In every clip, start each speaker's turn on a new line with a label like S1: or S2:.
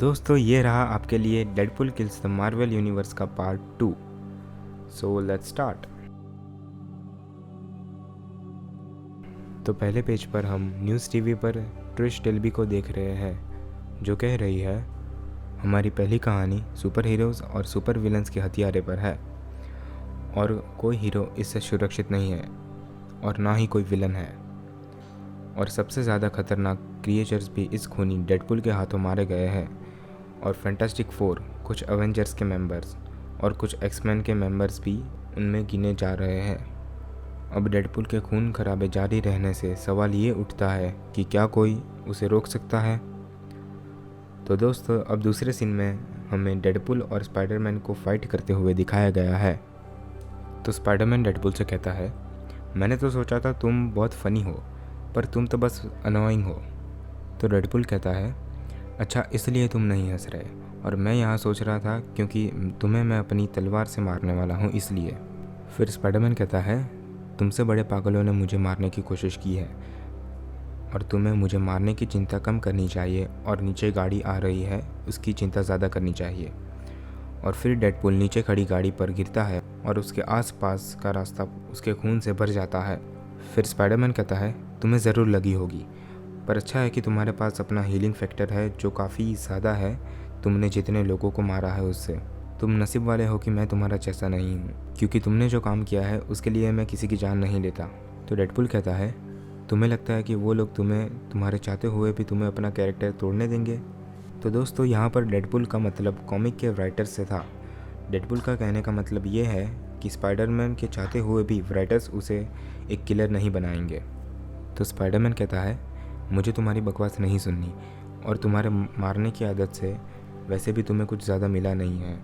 S1: दोस्तों ये रहा आपके लिए Deadpool kills the Marvel universe का पार्ट 2। So let's start. तो पहले पेज पर हम न्यूज़ टीवी पर ट्रिश डेल्बी को देख रहे हैं जो कह रही है हमारी पहली कहानी सुपर हीरोज़ और सुपर विलन्स के हथियारे पर है और कोई हीरो इससे सुरक्षित नहीं है और ना ही कोई विलन है और सबसे ज़्यादा खतरनाक क्रिएचर्स भी इस खूनी डेडपुल के हाथों मारे गए हैं और फैंटास्टिक फोर, कुछ एवेंजर्स के मेंबर्स और कुछ एक्समैन के मेंबर्स भी उनमें गिने जा रहे हैं। अब डेडपुल के खून खराबे जारी रहने से सवाल ये उठता है कि क्या कोई उसे रोक सकता है। तो दोस्तों अब दूसरे सीन में हमें डेडपुल और स्पाइडरमैन को फाइट करते हुए दिखाया गया है। तो स्पाइडरमैन डेडपुल से कहता है मैंने तो सोचा था तुम बहुत फ़नी हो पर तुम तो बस अनोइंग हो। तो डेडपुल कहता है अच्छा इसलिए तुम नहीं हंस रहे और मैं यहाँ सोच रहा था क्योंकि तुम्हें मैं अपनी तलवार से मारने वाला हूँ इसलिए। फिर स्पाइडरमैन कहता है तुमसे बड़े पागलों ने मुझे मारने की कोशिश की है और तुम्हें मुझे मारने की चिंता कम करनी चाहिए और नीचे गाड़ी आ रही है उसकी चिंता ज़्यादा करनी चाहिए। और फिर डेडपुल नीचे खड़ी गाड़ी पर गिरता है और उसके आसपास का रास्ता उसके खून से भर जाता है। फिर स्पाइडरमैन कहता है तुम्हें ज़रूर लगी होगी पर अच्छा है कि तुम्हारे पास अपना हीलिंग फैक्टर है जो काफ़ी ज़्यादा है तुमने जितने लोगों को मारा है उससे। तुम नसीब वाले हो कि मैं तुम्हारा जैसा नहीं हूँ क्योंकि तुमने जो काम किया है उसके लिए मैं किसी की जान नहीं लेता। तो डेडपुल कहता है तुम्हें लगता है कि वो लोग तुम्हारे चाहते हुए भी तुम्हें अपना कैरेक्टर तोड़ने देंगे। तो दोस्तों यहाँ पर डेडपुल का मतलब कॉमिक के राइटर्स से था। डेडपुल का कहने का मतलब ये है कि स्पाइडरमैन के चाहते हुए भी राइटर्स उसे एक किलर नहीं बनाएंगे। तो स्पाइडरमैन कहता है मुझे तुम्हारी बकवास नहीं सुननी और तुम्हारे मारने की आदत से वैसे भी तुम्हें कुछ ज़्यादा मिला नहीं है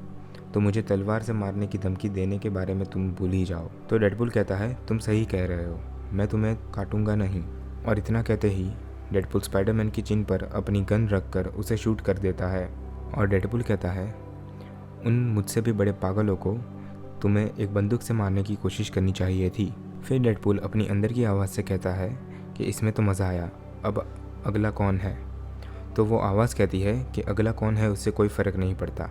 S1: तो मुझे तलवार से मारने की धमकी देने के बारे में तुम भूल ही जाओ। तो डेडपुल कहता है तुम सही कह रहे हो मैं तुम्हें काटूंगा नहीं। और इतना कहते ही डेडपुल स्पाइडरमैन की चिन पर अपनी गन रख कर उसे शूट कर देता है। और डेडपुल कहता है उन मुझसे भी बड़े पागलों को तुम्हें एक बंदूक से मारने की कोशिश करनी चाहिए थी। फिर डेडपुल अपनी अंदर की आवाज़ से कहता है कि इसमें तो मज़ा आया, अब अगला कौन है। तो वो आवाज़ कहती है कि अगला कौन है उससे कोई फ़र्क नहीं पड़ता,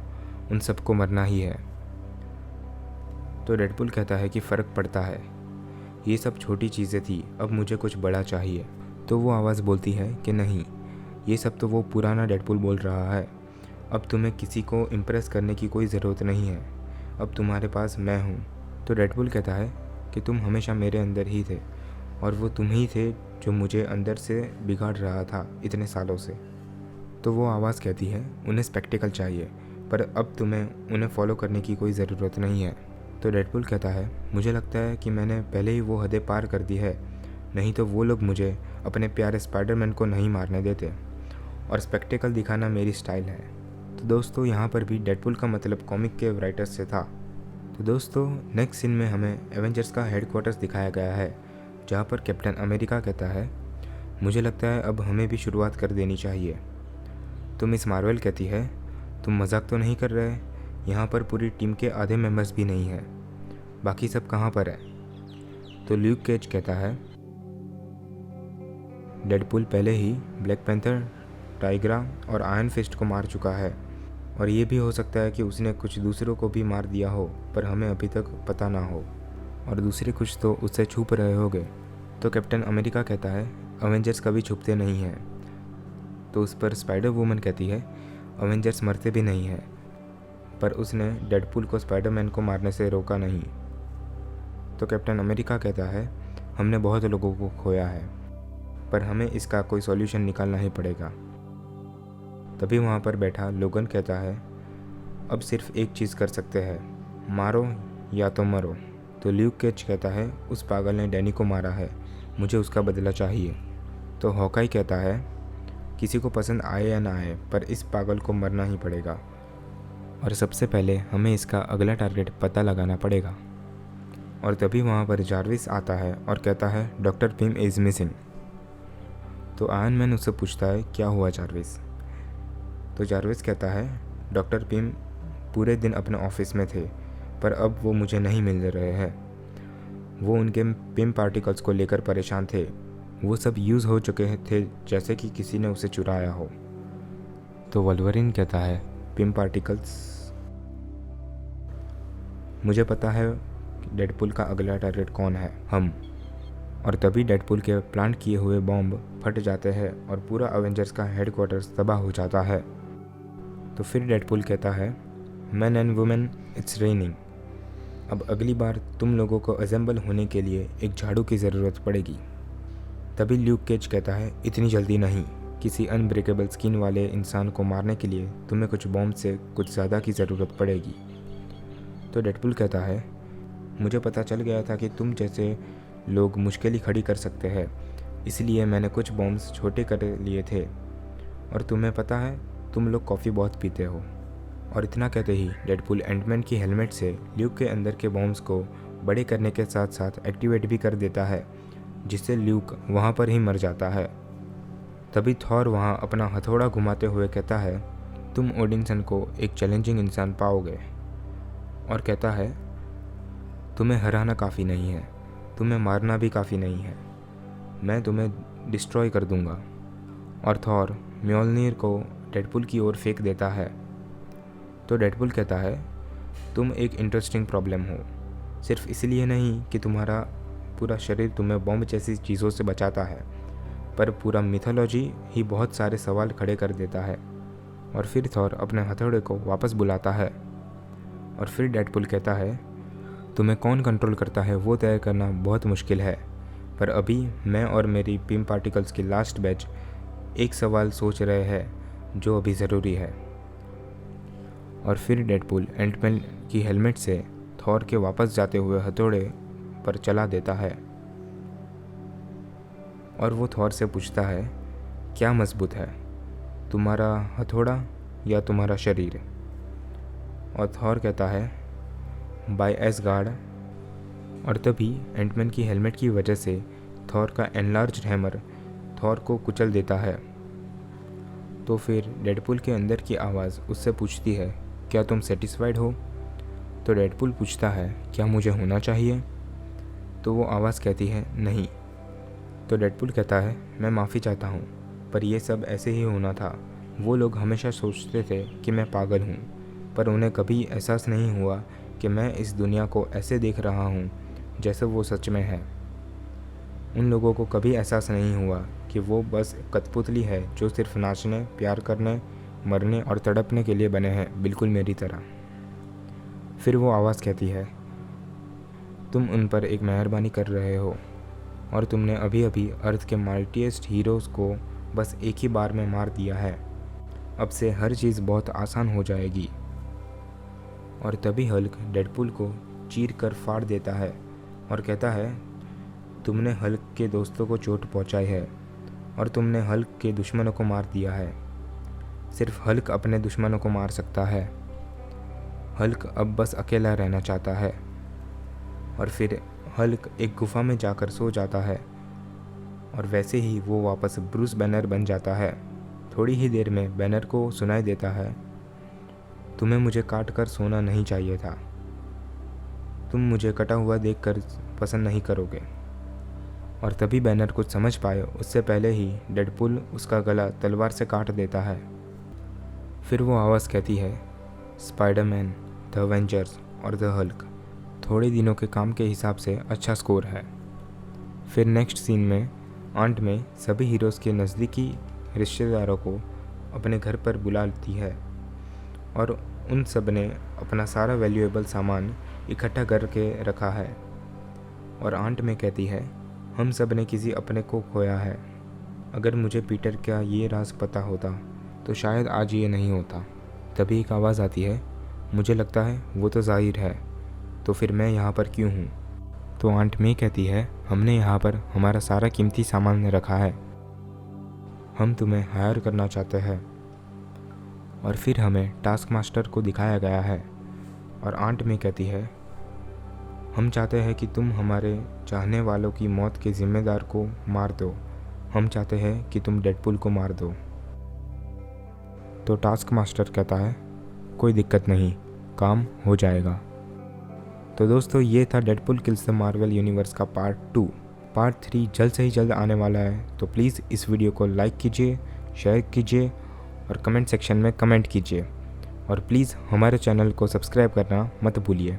S1: उन सबको मरना ही है। तो डेडपुल कहता है कि फ़र्क पड़ता है, ये सब छोटी चीज़ें थी, अब मुझे कुछ बड़ा चाहिए। तो वो आवाज़ बोलती है कि नहीं, ये सब तो वो पुराना डेडपुल बोल रहा है, अब तुम्हें किसी को इम्प्रेस करने की कोई ज़रूरत नहीं है, अब तुम्हारे पास मैं हूँ। तो डेडपुल कहता है कि तुम हमेशा मेरे अंदर ही थे और वो तुम ही थे जो मुझे अंदर से बिगाड़ रहा था इतने सालों से। तो वो आवाज़ कहती है उन्हें स्पेक्टिकल चाहिए पर अब तुम्हें उन्हें फॉलो करने की कोई ज़रूरत नहीं है। तो डेडपुल कहता है मुझे लगता है कि मैंने पहले ही वो हदें पार कर दी है, नहीं तो वो लोग मुझे अपने प्यारे स्पाइडरमैन को नहीं मारने देते और स्पेक्टिकल दिखाना मेरी स्टाइल है। तो दोस्तों यहाँ पर भी डेडपुल का मतलब कॉमिक के राइटर्स से था। तो दोस्तों नेक्स्ट सीन में हमें एवेंजर्स का हेडक्वार्टर्स दिखाया गया है जहाँ पर कैप्टन अमेरिका कहता है मुझे लगता है अब हमें भी शुरुआत कर देनी चाहिए। तो मिस मार्वल कहती है तुम मजाक तो नहीं कर रहे, यहाँ पर पूरी टीम के आधे मेंबर्स भी नहीं हैं, बाकी सब कहाँ पर है। तो ल्यूक केज कहता है डेडपुल पहले ही ब्लैक पैंथर, टाइग्रा और आयरन फिस्ट को मार चुका है और ये भी हो सकता है कि उसने कुछ दूसरों को भी मार दिया हो पर हमें अभी तक पता ना हो और दूसरे कुछ तो उससे छुप रहे होंगे। तो कैप्टन अमेरिका कहता है अवेंजर्स कभी छुपते नहीं हैं। तो उस पर स्पाइडर वूमन कहती है अवेंजर्स मरते भी नहीं हैं पर उसने डेडपुल को स्पाइडरमैन को मारने से रोका नहीं। तो कैप्टन अमेरिका कहता है हमने बहुत लोगों को खोया है पर हमें इसका कोई सॉल्यूशन निकालना ही पड़ेगा। तभी वहाँ पर बैठा लोगन कहता है अब सिर्फ एक चीज़ कर सकते हैं, मारो या तो मरो। तो ल्यूक केज कहता है उस पागल ने डैनी को मारा है, मुझे उसका बदला चाहिए। तो हॉकाई कहता है किसी को पसंद आए या ना आए पर इस पागल को मरना ही पड़ेगा और सबसे पहले हमें इसका अगला टारगेट पता लगाना पड़ेगा। और तभी वहाँ पर जार्विस आता है और कहता है डॉक्टर पिम इज़ मिसिंग। तो आयरन मैन उससे पूछता है क्या हुआ जार्विस। तो जार्विस कहता है डॉक्टर पिम पूरे दिन अपने ऑफिस में थे पर अब वो मुझे नहीं मिल रहे हैं, वो उनके पिम पार्टिकल्स को लेकर परेशान थे, वो सब यूज़ हो चुके थे जैसे कि किसी ने उसे चुराया हो। तो वोल्वरिन कहता है, पिम पार्टिकल्स। मुझे पता है डेडपुल का अगला टारगेट कौन है, हम। और तभी डेडपुल के प्लांट किए हुए बॉम्ब फट जाते हैं और पूरा अवेंजर्स का हेडक्वार्टर्स तबाह हो जाता है। तो फिर डेडपुल कहता है, man and women, it's raining. अब अगली बार तुम लोगों को असेंबल होने के लिए एक झाड़ू की ज़रूरत पड़ेगी। तभी ल्यूक केज कहता है, इतनी जल्दी नहीं। किसी अनब्रेकेबल स्किन वाले इंसान को मारने के लिए तुम्हें कुछ बॉम्ब से कुछ ज़्यादा की ज़रूरत पड़ेगी। तो डेडपुल कहता है, मुझे पता चल गया था कि तुम जैसे लोग मुश्किल खड़ी कर सकते हैं, इसलिए मैंने कुछ बॉम्ब्स छोटे कर लिए थे। और तुम्हें पता है तुम लोग कॉफ़ी बहुत पीते हो। और इतना कहते ही डेडपुल एंटमैन की हेलमेट से ल्यूक के अंदर के बॉम्ब्स को बड़े करने के साथ साथ एक्टिवेट भी कर देता है, जिससे ल्यूक वहाँ पर ही मर जाता है। तभी थॉर वहाँ अपना हथौड़ा घुमाते हुए कहता है, तुम ओडिनसन को एक चैलेंजिंग इंसान पाओगे। और कहता है, तुम्हें हराना काफ़ी नहीं है, तुम्हें मारना भी काफ़ी नहीं है, मैं तुम्हें डिस्ट्रॉय कर दूंगा। और थॉर म्योल्निर को डेडपुल की ओर फेंक देता है। तो डेडपुल कहता है, तुम एक इंटरेस्टिंग प्रॉब्लम हो, सिर्फ इसलिए नहीं कि तुम्हारा पूरा शरीर तुम्हें बॉम्ब जैसी चीज़ों से बचाता है, पर पूरा मिथोलॉजी ही बहुत सारे सवाल खड़े कर देता है। और फिर थॉर अपने हथौड़े को वापस बुलाता है। और फिर डेडपुल कहता है, तुम्हें कौन कंट्रोल करता है वो तय करना बहुत मुश्किल है, पर अभी मैं और मेरी पिम पार्टिकल्स की लास्ट बैच एक सवाल सोच रहे हैं जो अभी ज़रूरी है। और फिर डेडपुल एंटमैन की हेलमेट से थॉर के वापस जाते हुए हथौड़े पर चला देता है। और वो थॉर से पूछता है, क्या मजबूत है, तुम्हारा हथौड़ा या तुम्हारा शरीर? और थॉर कहता है, बाय एसगार्ड। और तभी एंटमैन की हेलमेट की वजह से थॉर का एनलार्ज्ड हैमर थॉर को कुचल देता है। तो फिर डेडपुल के अंदर की आवाज़ उससे पूछती है, क्या तुम सेटिस्फाइड हो? तो डेडपुल पूछता है, क्या मुझे होना चाहिए? तो वो आवाज़ कहती है, नहीं। तो डेडपुल कहता है, मैं माफ़ी चाहता हूँ, पर यह सब ऐसे ही होना था। वो लोग हमेशा सोचते थे कि मैं पागल हूँ, पर उन्हें कभी एहसास नहीं हुआ कि मैं इस दुनिया को ऐसे देख रहा हूँ जैसे वो सच में है। उन लोगों को कभी एहसास नहीं हुआ कि वो बस कठपुतली है जो सिर्फ नाचने, प्यार करने, मरने और तड़पने के लिए बने हैं, बिल्कुल मेरी तरह। फिर वो आवाज़ कहती है, तुम उन पर एक मेहरबानी कर रहे हो और तुमने अभी अभी अर्थ के माइटीएस्ट हीरोज़ को बस एक ही बार में मार दिया है। अब से हर चीज़ बहुत आसान हो जाएगी। और तभी हल्क डेडपुल को चीर कर फाड़ देता है और कहता है, तुमने हल्क के दोस्तों को चोट पहुंचाई है और तुमने हल्क के दुश्मनों को मार दिया है। सिर्फ हल्क अपने दुश्मनों को मार सकता है। हल्क अब बस अकेला रहना चाहता है। और फिर हल्क एक गुफा में जाकर सो जाता है और वैसे ही वो वापस ब्रूस बैनर बन जाता है। थोड़ी ही देर में बैनर को सुनाई देता है, तुम्हें मुझे काट कर सोना नहीं चाहिए था, तुम मुझे कटा हुआ देखकर पसंद नहीं करोगे। और तभी बैनर कुछ समझ पाए उससे पहले ही डेडपुल उसका गला तलवार से काट देता है। फिर वो आवाज़ कहती है, स्पाइडरमैन, द एवेंजर्स और द हल्क थोड़े दिनों के काम के हिसाब से अच्छा स्कोर है। फिर नेक्स्ट सीन में आंट में सभी हीरोज़ के नज़दीकी रिश्तेदारों को अपने घर पर बुलाती है और उन सब ने अपना सारा वैल्यूएबल सामान इकट्ठा करके रखा है। और आंट में कहती है, हम सब ने किसी अपने को खोया है। अगर मुझे पीटर का ये राज पता होता तो शायद आज ये नहीं होता। तभी एक आवाज़ आती है, मुझे लगता है वो तो जाहिर है, तो फिर मैं यहाँ पर क्यों हूँ? तो आंट में कहती है, हमने यहाँ पर हमारा सारा कीमती सामान रखा है, हम तुम्हें हायर करना चाहते हैं। और फिर हमें टास्क मास्टर को दिखाया गया है और आंट में कहती है, हम चाहते हैं कि तुम हमारे चाहने वालों की मौत के जिम्मेदार को मार दो, हम चाहते हैं कि तुम डेडपुल को मार दो। तो टास्क मास्टर कहता है, कोई दिक्कत नहीं, काम हो जाएगा। तो दोस्तों, ये था Deadpool kills the Marvel universe का पार्ट 2। पार्ट 3 जल्द से ही जल्द आने वाला है, तो प्लीज़ इस वीडियो को लाइक कीजिए, शेयर कीजिए और कमेंट सेक्शन में कमेंट कीजिए और प्लीज़ हमारे चैनल को सब्सक्राइब करना मत भूलिए।